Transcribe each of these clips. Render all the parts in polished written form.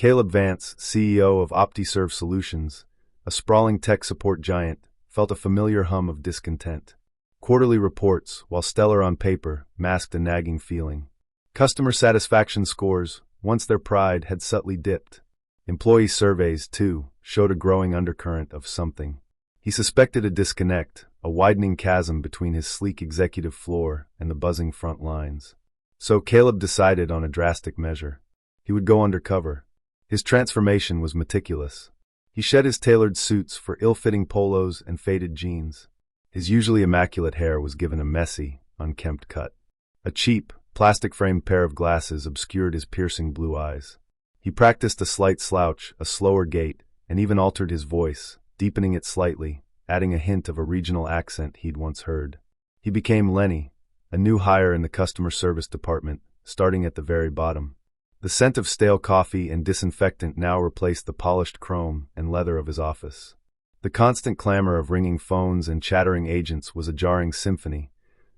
Caleb Vance, CEO of OptiServe Solutions, a sprawling tech support giant, felt a familiar hum of discontent. Quarterly reports, while stellar on paper, masked a nagging feeling. Customer satisfaction scores, once their pride, had subtly dipped. Employee surveys, too, showed a growing undercurrent of something. He suspected a disconnect, a widening chasm between his sleek executive floor and the buzzing front lines. So Caleb decided on a drastic measure. He would go undercover. His transformation was meticulous. He shed his tailored suits for ill-fitting polos and faded jeans. His usually immaculate hair was given a messy, unkempt cut. A cheap, plastic-framed pair of glasses obscured his piercing blue eyes. He practiced a slight slouch, a slower gait, and even altered his voice, deepening it slightly, adding a hint of a regional accent he'd once heard. He became Lenny, a new hire in the customer service department, starting at the very bottom. The scent of stale coffee and disinfectant now replaced the polished chrome and leather of his office. The constant clamor of ringing phones and chattering agents was a jarring symphony,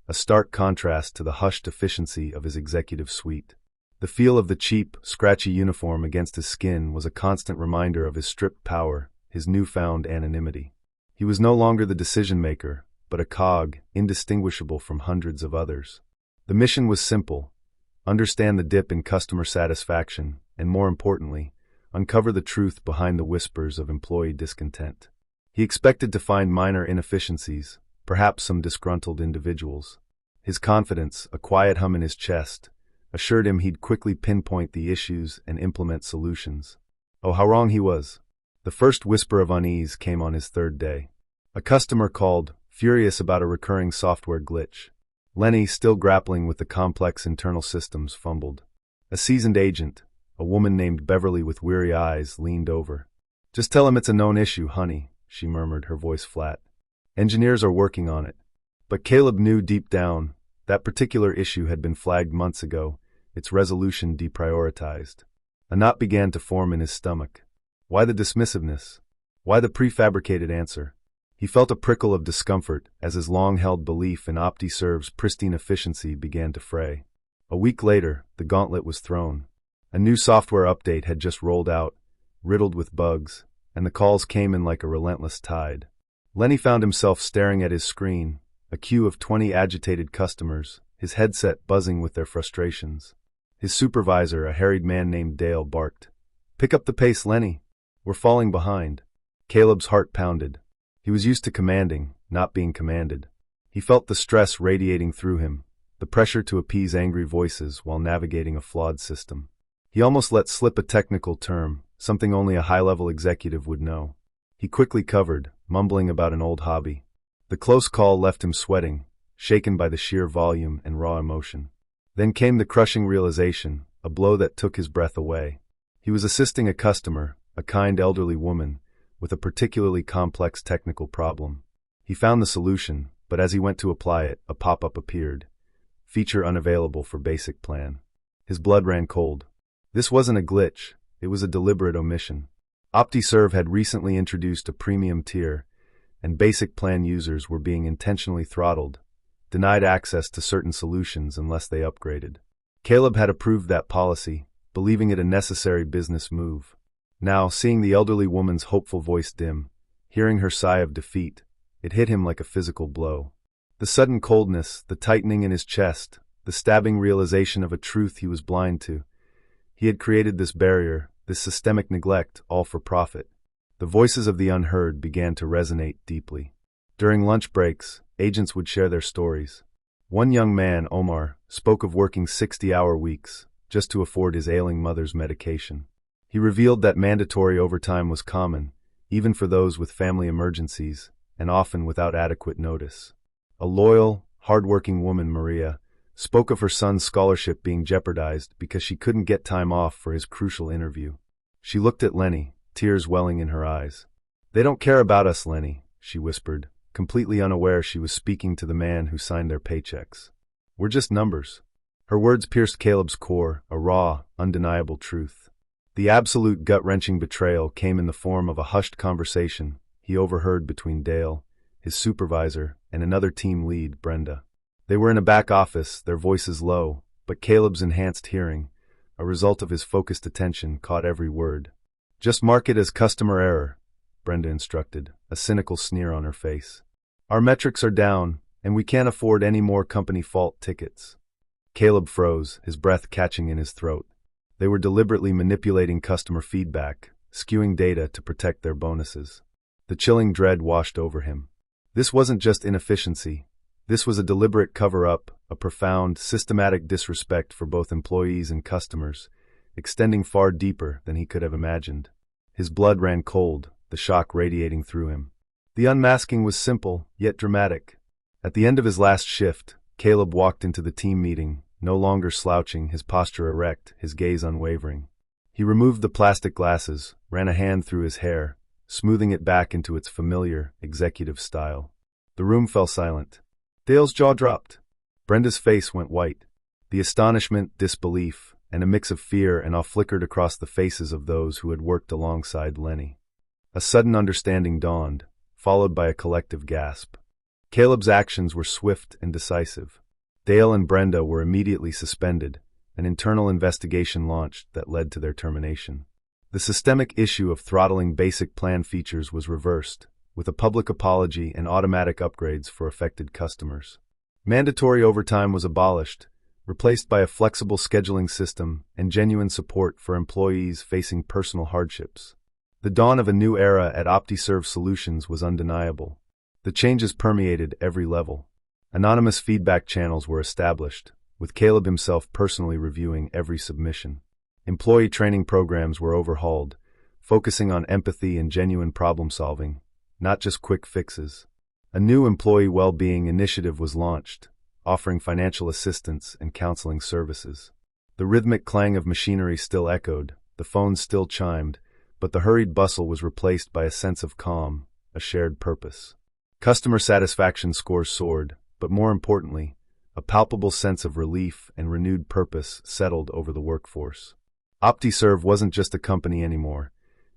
a stark contrast to the hushed efficiency of his executive suite. The feel of the cheap, scratchy uniform against his skin was a constant reminder of his stripped power, his newfound anonymity. He was no longer the decision-maker, but a cog, indistinguishable from hundreds of others. The mission was simple: understand the dip in customer satisfaction, and more importantly, uncover the truth behind the whispers of employee discontent. He expected to find minor inefficiencies, perhaps some disgruntled individuals. His confidence, a quiet hum in his chest, assured him he'd quickly pinpoint the issues and implement solutions. Oh, how wrong he was. The first whisper of unease came on his third day. A customer called, furious about a recurring software glitch. Lenny, still grappling with the complex internal systems, fumbled. A seasoned agent, a woman named Beverly with weary eyes, leaned over. "Just tell him it's a known issue, honey," she murmured, her voice flat. "Engineers are working on it." But Caleb knew deep down that particular issue had been flagged months ago, its resolution deprioritized. A knot began to form in his stomach. Why the dismissiveness? Why the prefabricated answer? He felt a prickle of discomfort as his long-held belief in OptiServe's pristine efficiency began to fray. A week later, the gauntlet was thrown. A new software update had just rolled out, riddled with bugs, and the calls came in like a relentless tide. Lenny found himself staring at his screen, a queue of 20 agitated customers, his headset buzzing with their frustrations. His supervisor, a harried man named Dale, barked, "Pick up the pace, Lenny. We're falling behind." Caleb's heart pounded. He was used to commanding, not being commanded. He felt the stress radiating through him, the pressure to appease angry voices while navigating a flawed system. He almost let slip a technical term, something only a high-level executive would know. He quickly covered, mumbling about an old hobby. The close call left him sweating, shaken by the sheer volume and raw emotion. Then came the crushing realization, a blow that took his breath away. He was assisting a customer, a kind elderly woman, with a particularly complex technical problem. He found the solution, but as he went to apply it, a pop-up appeared. Feature unavailable for basic plan. His blood ran cold. This wasn't a glitch, it was a deliberate omission. OptiServe had recently introduced a premium tier, and basic plan users were being intentionally throttled, denied access to certain solutions unless they upgraded. Caleb had approved that policy, believing it a necessary business move. Now, seeing the elderly woman's hopeful voice dim, hearing her sigh of defeat, it hit him like a physical blow. The sudden coldness, the tightening in his chest, the stabbing realization of a truth he was blind to. He had created this barrier, this systemic neglect, all for profit. The voices of the unheard began to resonate deeply. During lunch breaks, agents would share their stories. One young man, Omar, spoke of working 60-hour weeks just to afford his ailing mother's medication. He revealed that mandatory overtime was common, even for those with family emergencies, and often without adequate notice. A loyal, hard-working woman, Maria, spoke of her son's scholarship being jeopardized because she couldn't get time off for his crucial interview. She looked at Lenny, tears welling in her eyes. "They don't care about us, Lenny," she whispered, completely unaware she was speaking to the man who signed their paychecks. "We're just numbers." Her words pierced Caleb's core, a raw, undeniable truth. The absolute gut-wrenching betrayal came in the form of a hushed conversation he overheard between Dale, his supervisor, and another team lead, Brenda. They were in a back office, their voices low, but Caleb's enhanced hearing, a result of his focused attention, caught every word. "Just mark it as customer error," Brenda instructed, a cynical sneer on her face. "Our metrics are down, and we can't afford any more company fault tickets." Caleb froze, his breath catching in his throat. They were deliberately manipulating customer feedback, skewing data to protect their bonuses. The chilling dread washed over him. This wasn't just inefficiency. This was a deliberate cover-up, a profound, systematic disrespect for both employees and customers, extending far deeper than he could have imagined. His blood ran cold, the shock radiating through him. The unmasking was simple, yet dramatic. At the end of his last shift, Caleb walked into the team meeting, no longer slouching, his posture erect, his gaze unwavering. He removed the plastic glasses, ran a hand through his hair, smoothing it back into its familiar, executive style. The room fell silent. Dale's jaw dropped. Brenda's face went white. The astonishment, disbelief, and a mix of fear and awe flickered across the faces of those who had worked alongside Lenny. A sudden understanding dawned, followed by a collective gasp. Caleb's actions were swift and decisive. Dale and Brenda were immediately suspended, an internal investigation launched that led to their termination. The systemic issue of throttling basic plan features was reversed, with a public apology and automatic upgrades for affected customers. Mandatory overtime was abolished, replaced by a flexible scheduling system and genuine support for employees facing personal hardships. The dawn of a new era at OptiServe Solutions was undeniable. The changes permeated every level. Anonymous feedback channels were established, with Caleb himself personally reviewing every submission. Employee training programs were overhauled, focusing on empathy and genuine problem-solving, not just quick fixes. A new employee well-being initiative was launched, offering financial assistance and counseling services. The rhythmic clang of machinery still echoed, the phones still chimed, but the hurried bustle was replaced by a sense of calm, a shared purpose. Customer satisfaction scores soared, but more importantly, a palpable sense of relief and renewed purpose settled over the workforce. OptiServe wasn't just a company anymore.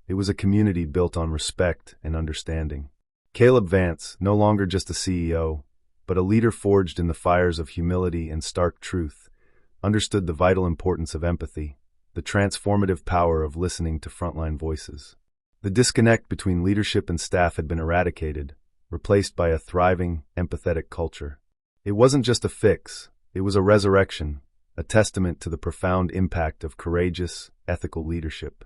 It was a community built on respect and understanding. Caleb Vance, no longer just a CEO, but a leader forged in the fires of humility and stark truth, understood the vital importance of empathy, the transformative power of listening to frontline voices. The disconnect between leadership and staff had been eradicated, replaced by a thriving, empathetic culture. It wasn't just a fix, it was a resurrection, a testament to the profound impact of courageous, ethical leadership.